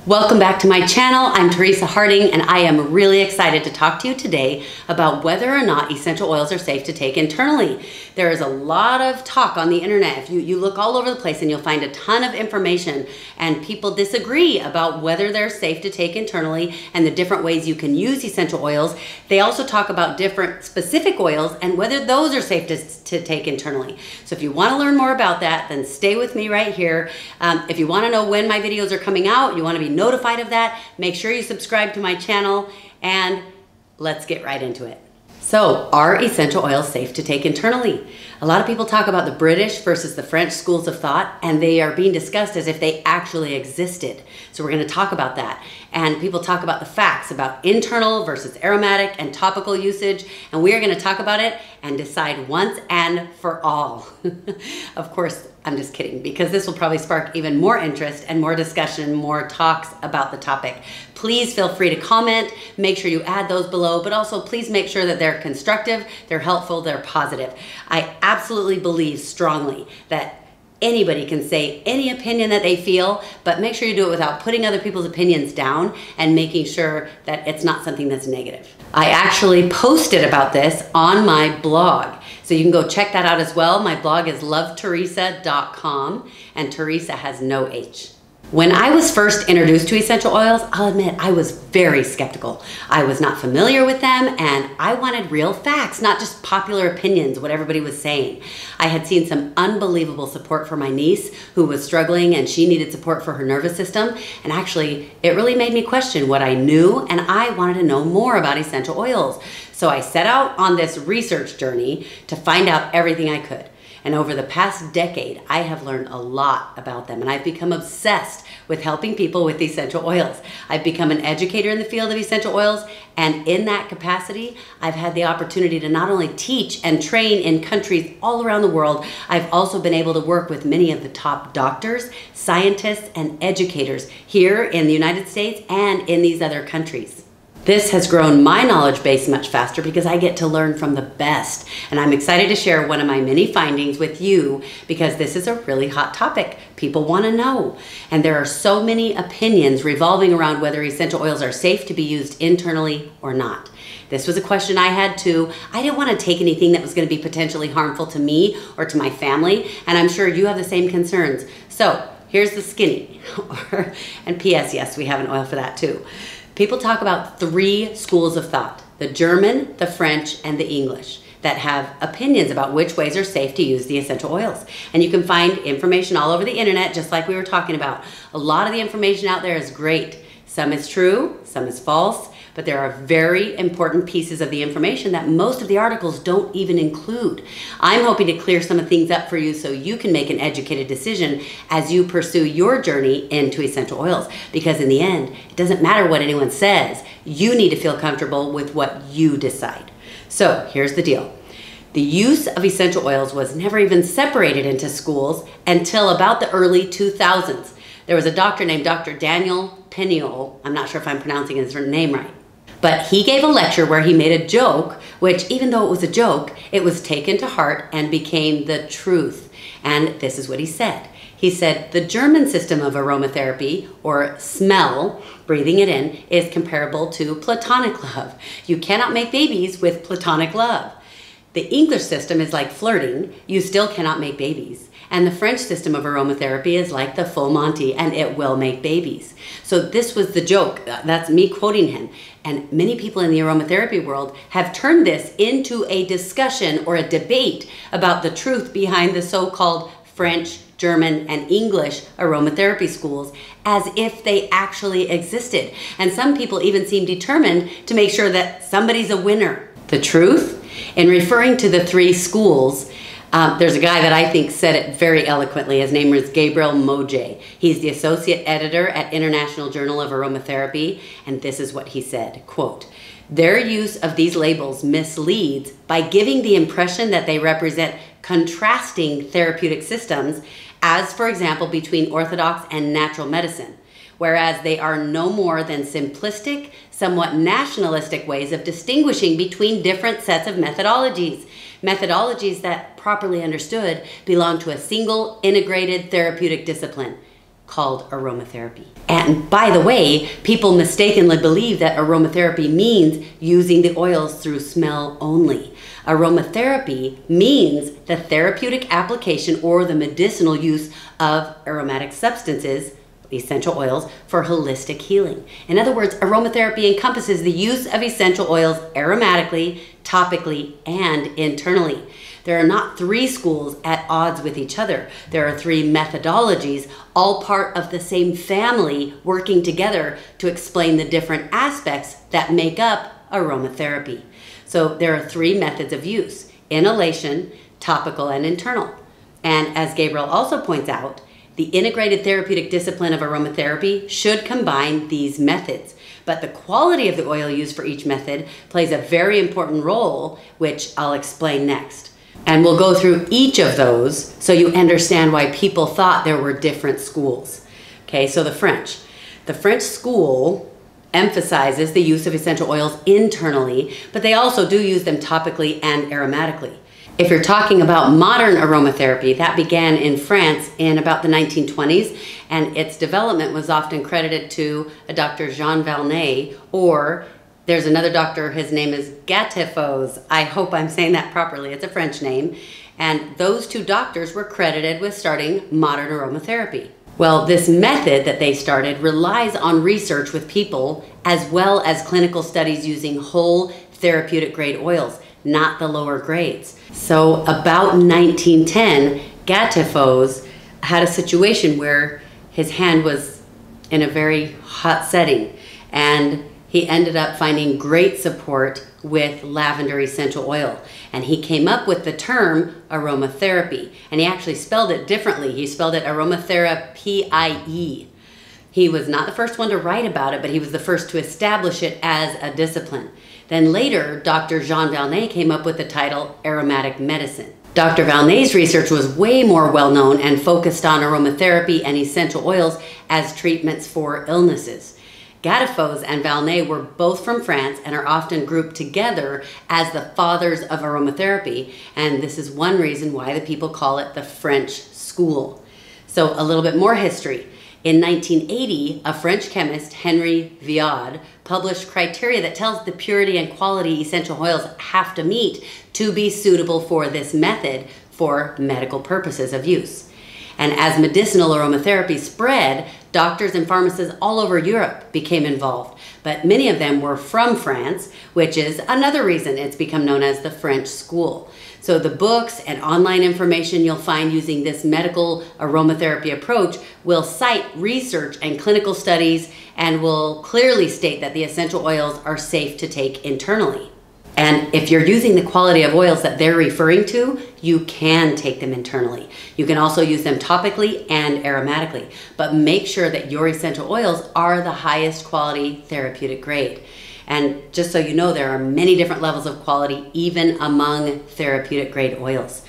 Welcome back to my channel. I'm Teresa Harding and I am really excited to talk to you today about whether or not essential oils are safe to take internally. There is a lot of talk on the internet. If you look all over the place and you'll find a ton of information, and people disagree about whether they're safe to take internally and the different ways you can use essential oils. They also talk about different specific oils and whether those are safe to take internally. So if you want to learn more about that, then stay with me right here. If you want to know when my videos are coming out, you want to be notified of that, make sure you subscribe to my channel, and let's get right into it. So, are essential oils safe to take internally? A lot of people talk about the British versus the French schools of thought, and they are being discussed as if they actually existed. So we're going to talk about that. And people talk about the facts about internal versus aromatic and topical usage, and we are going to talk about it and decide once and for all. Of course, I'm just kidding, because this will probably spark even more interest and more discussion, more talks about the topic. Please feel free to comment, make sure you add those below, but also please make sure that they're constructive, they're helpful, they're positive. I absolutely believe strongly that anybody can say any opinion that they feel, but make sure you do it without putting other people's opinions down and making sure that it's not something that's negative. I actually posted about this on my blog, so you can go check that out as well. My blog is loveteresa.com, and Teresa has no H. When I was first introduced to essential oils, I'll admit I was very skeptical. I was not familiar with them, and I wanted real facts, not just popular opinions, what everybody was saying. I had seen some unbelievable support for my niece who was struggling, and she needed support for her nervous system. And actually, it really made me question what I knew, and I wanted to know more about essential oils. So I set out on this research journey to find out everything I could. And over the past decade, I have learned a lot about them, and I've become obsessed with helping people with essential oils. I've become an educator in the field of essential oils, and in that capacity, I've had the opportunity to not only teach and train in countries all around the world, I've also been able to work with many of the top doctors, scientists, and educators here in the United States and in these other countries. This has grown my knowledge base much faster because I get to learn from the best. And I'm excited to share one of my many findings with you because this is a really hot topic. People want to know. And there are so many opinions revolving around whether essential oils are safe to be used internally or not. This was a question I had too. I didn't want to take anything that was going to be potentially harmful to me or to my family. And I'm sure you have the same concerns. So here's the skinny. And P.S. yes, we have an oil for that too. People talk about three schools of thought: the German, the French, and the English, that have opinions about which ways are safe to use the essential oils. And you can find information all over the internet, just like we were talking about. A lot of the information out there is great. Some is true, some is false, but there are very important pieces of the information that most of the articles don't even include. I'm hoping to clear some of things up for you so you can make an educated decision as you pursue your journey into essential oils. Because in the end, it doesn't matter what anyone says. You need to feel comfortable with what you decide. So here's the deal. The use of essential oils was never even separated into schools until about the early 2000s. There was a doctor named Dr. Daniel Peniel. I'm not sure if I'm pronouncing his name right. But he gave a lecture where he made a joke, which even though it was a joke, it was taken to heart and became the truth. And this is what he said. He said, the German system of aromatherapy, or smell, breathing it in, is comparable to platonic love. You cannot make babies with platonic love. The English system is like flirting. You still cannot make babies. And the French system of aromatherapy is like the full Monty, and it will make babies. So this was the joke. That's me quoting him. And many people in the aromatherapy world have turned this into a discussion or a debate about the truth behind the so-called French, German, and English aromatherapy schools as if they actually existed. And some people even seem determined to make sure that somebody's a winner. The truth? In referring to the three schools, there's a guy that I think said it very eloquently. His name is Gabriel Moje. He's the associate editor at International Journal of Aromatherapy, and this is what he said, quote, "Their use of these labels misleads by giving the impression that they represent contrasting therapeutic systems, as for example between orthodox and natural medicine, whereas they are no more than simplistic, somewhat nationalistic ways of distinguishing between different sets of methodologies. Methodologies that, properly understood, belong to a single integrated therapeutic discipline." called aromatherapy. And by the way, people mistakenly believe that aromatherapy means using the oils through smell only. Aromatherapy means the therapeutic application or the medicinal use of aromatic substances, essential oils, for holistic healing. In other words, aromatherapy encompasses the use of essential oils aromatically, topically, and internally. There are not three schools at odds with each other. There are three methodologies, all part of the same family, working together to explain the different aspects that make up aromatherapy. So there are three methods of use: inhalation, topical, and internal. And as Gabriel also points out, the integrated therapeutic discipline of aromatherapy should combine these methods. But the quality of the oil used for each method plays a very important role, which I'll explain next. And we'll go through each of those so you understand why people thought there were different schools. Okay, so the French school emphasizes the use of essential oils internally, but they also do use them topically and aromatically. If you're talking about modern aromatherapy, that began in France in about the 1920s, and its development was often credited to a Dr. Jean Vanier, or there's another doctor, his name is Gatefos. I hope I'm saying that properly. It's a French name. And those two doctors were credited with starting modern aromatherapy. Well, this method that they started relies on research with people as well as clinical studies using whole therapeutic grade oils, not the lower grades. So about 1910, Gatefos had a situation where his hand was in a very hot setting, and he ended up finding great support with lavender essential oil. And he came up with the term aromatherapy. And he actually spelled it differently. He spelled it aromatherapy. He was not the first one to write about it, but he was the first to establish it as a discipline. Then later, Dr. Jean Vanier came up with the title aromatic medicine. Dr. Valnier's research was way more well-known and focused on aromatherapy and essential oils as treatments for illnesses. Gatefos and Vanier were both from France and are often grouped together as the fathers of aromatherapy, and this is one reason why the people call it the French school. So a little bit more history. In 1980, a French chemist, Henry Viard, published criteria that tells the purity and quality essential oils have to meet to be suitable for this method for medical purposes of use. And as medicinal aromatherapy spread, doctors and pharmacists all over Europe became involved, but many of them were from France, which is another reason it's become known as the French school. So the books and online information you'll find using this medical aromatherapy approach will cite research and clinical studies and will clearly state that the essential oils are safe to take internally. And if you're using the quality of oils that they're referring to, you can take them internally. You can also use them topically and aromatically, but make sure that your essential oils are the highest quality therapeutic grade. And just so you know, there are many different levels of quality, even among therapeutic grade oils.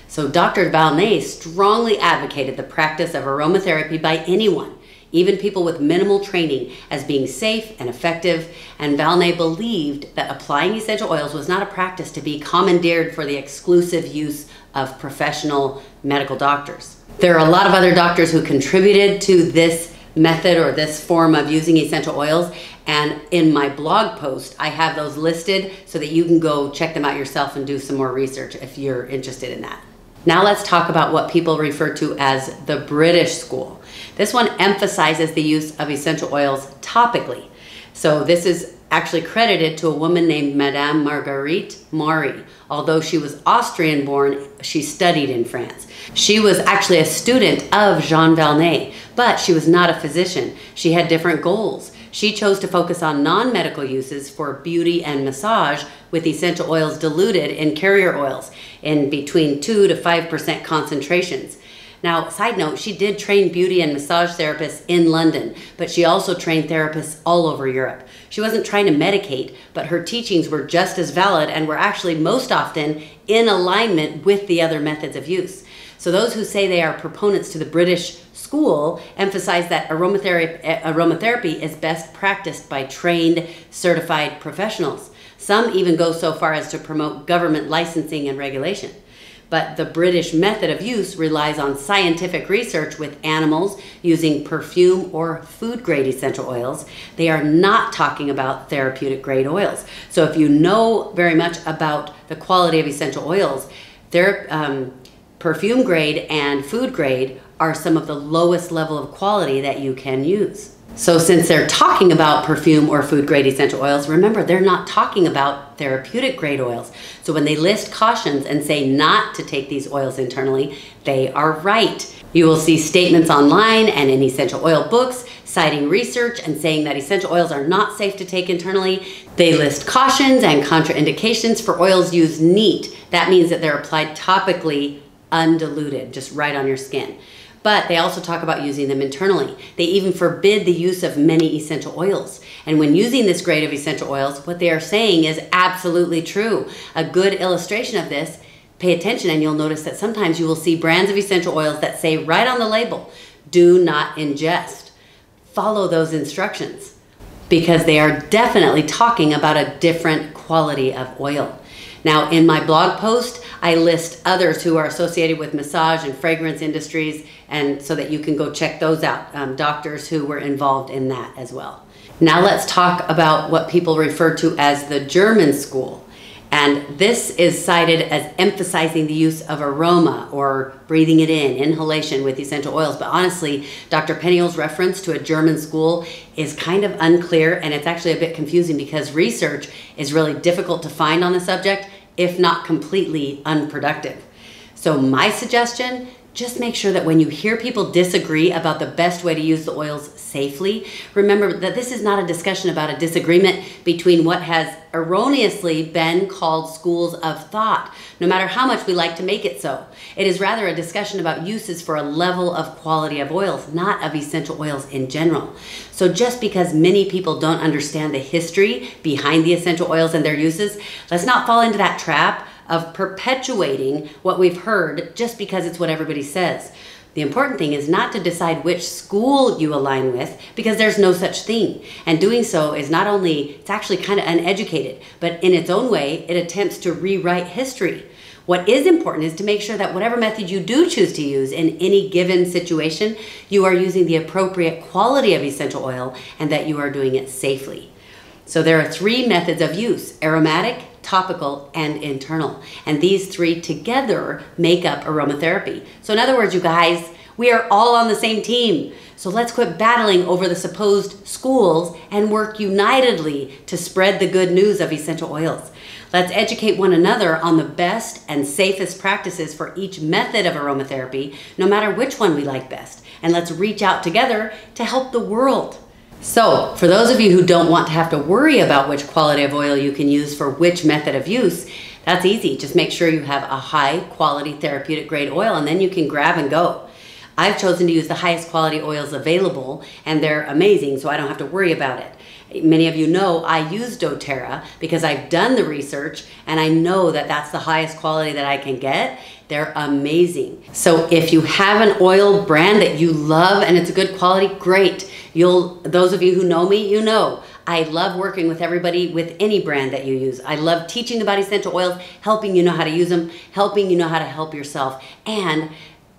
So Dr. Vanier strongly advocated the practice of aromatherapy by anyone, even people with minimal training, as being safe and effective, and Vanier believed that applying essential oils was not a practice to be commandeered for the exclusive use of professional medical doctors. There are a lot of other doctors who contributed to this method or this form of using essential oils, and in my blog post I have those listed so that you can go check them out yourself and do some more research if you're interested in that. Now let's talk about what people refer to as the British school. This one emphasizes the use of essential oils topically. So this is actually credited to a woman named Madame Marguerite Maury. Although she was Austrian born, she studied in France. She was actually a student of Jean Vanier, but she was not a physician. She had different goals. She chose to focus on non-medical uses for beauty and massage with essential oils diluted in carrier oils in between 2 to 5% concentrations. Now, side note, she did train beauty and massage therapists in London, but she also trained therapists all over Europe. She wasn't trying to medicate, but her teachings were just as valid and were actually most often in alignment with the other methods of use. So those who say they are proponents to the British school emphasize that aromatherapy is best practiced by trained, certified professionals. Some even go so far as to promote government licensing and regulation. But the British method of use relies on scientific research with animals using perfume or food grade essential oils. They are not talking about therapeutic grade oils. So if you know very much about the quality of essential oils, their perfume grade and food grade are some of the lowest level of quality that you can use. So since they're talking about perfume or food grade essential oils, remember they're not talking about therapeutic grade oils. So when they list cautions and say not to take these oils internally, they are right. You will see statements online and in essential oil books citing research and saying that essential oils are not safe to take internally. They list cautions and contraindications for oils used neat. That means that they're applied topically, undiluted, just right on your skin. But they also talk about using them internally. They even forbid the use of many essential oils. And when using this grade of essential oils, what they are saying is absolutely true. A good illustration of this, pay attention and you'll notice that sometimes you will see brands of essential oils that say right on the label, do not ingest. Follow those instructions because they are definitely talking about a different quality of oil. Now, in my blog post, I list others who are associated with massage and fragrance industries, and so that you can go check those out, doctors who were involved in that as well. Now let's talk about what people refer to as the German school. And this is cited as emphasizing the use of aroma or breathing it in, inhalation with essential oils. But honestly, Dr. Penniel's reference to a German school is kind of unclear, and it's actually a bit confusing because research is really difficult to find on the subject, if not completely unproductive. So my suggestion, just make sure that when you hear people disagree about the best way to use the oils safely, remember that this is not a discussion about a disagreement between what has erroneously been called schools of thought, no matter how much we like to make it so. It is rather a discussion about uses for a level of quality of oils, not of essential oils in general. So just because many people don't understand the history behind the essential oils and their uses, let's not fall into that trap of perpetuating what we've heard just because it's what everybody says. The important thing is not to decide which school you align with, because there's no such thing. And doing so is not only, it's actually kind of uneducated, but in its own way, it attempts to rewrite history. What is important is to make sure that whatever method you do choose to use in any given situation, you are using the appropriate quality of essential oil and that you are doing it safely. So there are 3 methods of use: aromatic, topical, and internal. And these 3 together make up aromatherapy. So in other words, you guys, we are all on the same team. So let's quit battling over the supposed schools and work unitedly to spread the good news of essential oils. Let's educate one another on the best and safest practices for each method of aromatherapy, no matter which one we like best. And let's reach out together to help the world. So, for those of you who don't want to have to worry about which quality of oil you can use for which method of use, that's easy. Just make sure you have a high quality therapeutic grade oil and then you can grab and go. I've chosen to use the highest quality oils available and they're amazing, so I don't have to worry about it. Many of you know I use doTERRA because I've done the research and I know that that's the highest quality that I can get. They're amazing. So if you have an oil brand that you love and it's a good quality, great. Those of you who know me, you know I love working with everybody with any brand that you use. I love teaching about essential oils, helping you know how to use them, helping you know how to help yourself. And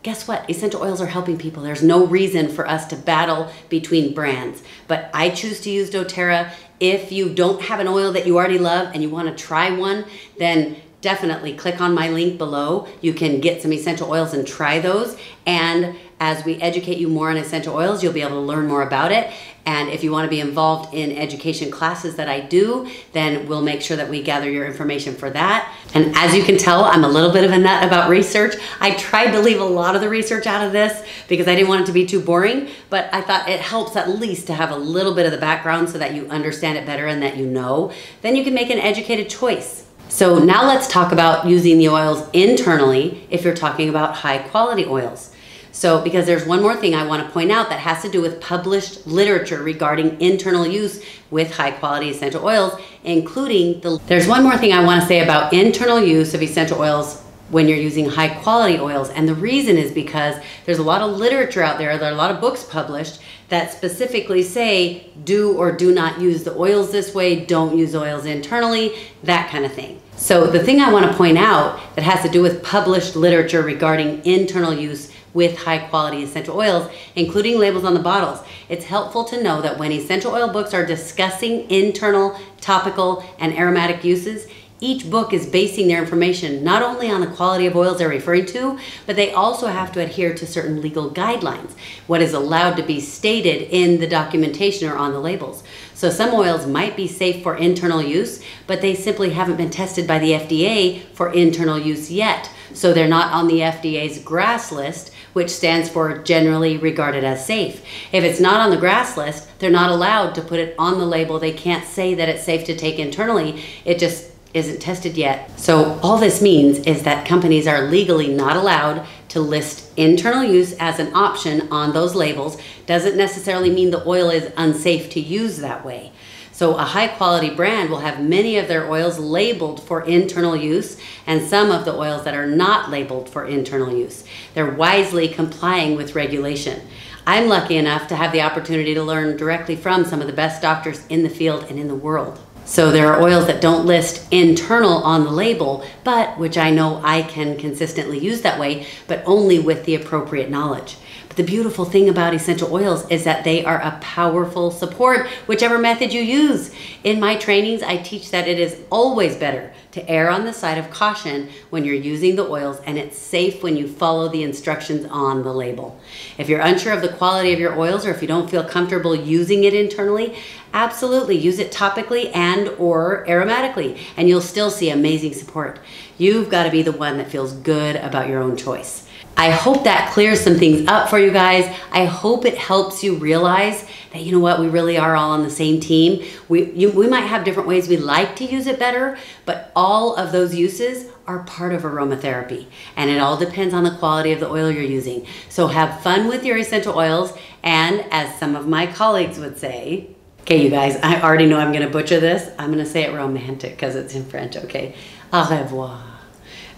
guess what? Essential oils are helping people. There's no reason for us to battle between brands. But I choose to use doTERRA. If you don't have an oil that you already love and you want to try one, then definitely click on my link below. You can get some essential oils and try those. And as we educate you more on essential oils, you'll be able to learn more about it. And if you want to be involved in education classes that I do, then we'll make sure that we gather your information for that. And as you can tell, I'm a little bit of a nut about research. I tried to leave a lot of the research out of this because I didn't want it to be too boring, but I thought it helps at least to have a little bit of the background so that you understand it better and that you know. Then you can make an educated choice. So now let's talk about using the oils internally if you're talking about high quality oils. So, because there's one more thing I want to point out that has to do with published literature regarding internal use with high quality essential oils, including there's one more thing I want to say about internal use of essential oils when you're using high quality oils. And the reason is because there's a lot of literature out there are a lot of books published that specifically say do or do not use the oils this way, don't use oils internally, that kind of thing. So the thing I want to point out that has to do with published literature regarding internal use with high quality essential oils, including labels on the bottles, it's helpful to know that when essential oil books are discussing internal, topical, and aromatic uses, each book is basing their information not only on the quality of oils they're referring to, but they also have to adhere to certain legal guidelines, what is allowed to be stated in the documentation or on the labels. So some oils might be safe for internal use, but they simply haven't been tested by the FDA for internal use yet. So they're not on the FDA's GRAS list, which stands for generally regarded as safe. If it's not on the GRAS list, they're not allowed to put it on the label. They can't say that it's safe to take internally. It just isn't tested yet. So all this means is that companies are legally not allowed to list internal use as an option on those labels. Doesn't necessarily mean the oil is unsafe to use that way. So a high quality brand will have many of their oils labeled for internal use and some of the oils that are not labeled for internal use. They're wisely complying with regulation. I'm lucky enough to have the opportunity to learn directly from some of the best doctors in the field and in the world. So there are oils that don't list internal on the label, but which I know I can consistently use that way, but only with the appropriate knowledge. But the beautiful thing about essential oils is that they are a powerful support, whichever method you use. In my trainings, I teach that it is always better to err on the side of caution when you're using the oils, and it's safe when you follow the instructions on the label. If you're unsure of the quality of your oils, or if you don't feel comfortable using it internally, absolutely use it topically and or aromatically, and you'll still see amazing support. You've got to be the one that feels good about your own choice. I hope that clears some things up for you guys. I hope it helps you realize that, you know what, we really are all on the same team. We might have different ways we like to use it better, but all of those uses are part of aromatherapy, and it all depends on the quality of the oil you're using. So have fun with your essential oils, and as some of my colleagues would say, okay, you guys, I already know I'm gonna butcher this. I'm gonna say it romantic because it's in French, okay? Au revoir.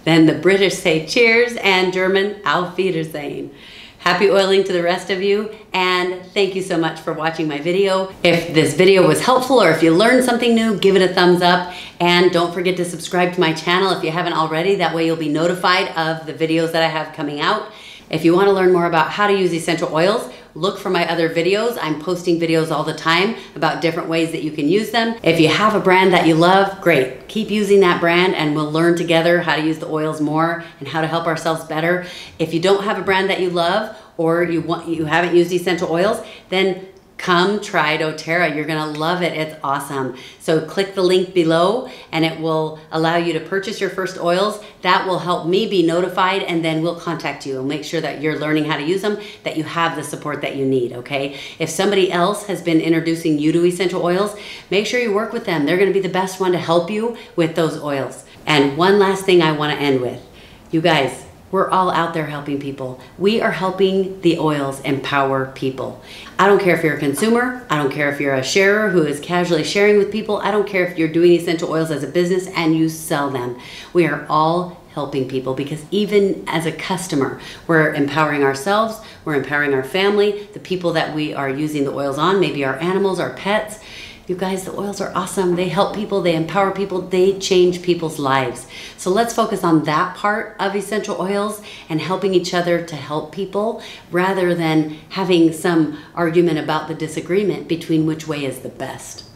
Then the British say cheers, and German, auf Wiedersehen. Happy oiling to the rest of you, and thank you so much for watching my video. If this video was helpful or if you learned something new, give it a thumbs up, and don't forget to subscribe to my channel if you haven't already. That way you'll be notified of the videos that I have coming out. If you want to learn more about how to use essential oils, look for my other videos. I'm posting videos all the time about different ways that you can use them. If you have a brand that you love, great. Keep using that brand and we'll learn together how to use the oils more and how to help ourselves better. If you don't have a brand that you love or you haven't used essential oils, then come try doTERRA. You're gonna love it. It's awesome. So click the link below and it will allow you to purchase your first oils. That will help me be notified, and then we'll contact you and make sure that you're learning how to use them, that you have the support that you need, okay? If somebody else has been introducing you to essential oils, make sure you work with them. They're gonna be the best one to help you with those oils. And one last thing I wanna end with. You guys, we're all out there helping people. We are helping the oils empower people. I don't care if you're a consumer. I don't care if you're a sharer who is casually sharing with people. I don't care if you're doing essential oils as a business and you sell them. We are all helping people, because even as a customer, we're empowering ourselves, we're empowering our family, the people that we are using the oils on, maybe our animals, our pets. You guys, the oils are awesome. They help people, they empower people, they change people's lives. So let's focus on that part of essential oils and helping each other to help people, rather than having some argument about the disagreement between which way is the best.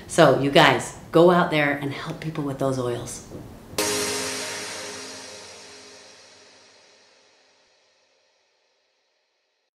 So you guys, go out there and help people with those oils.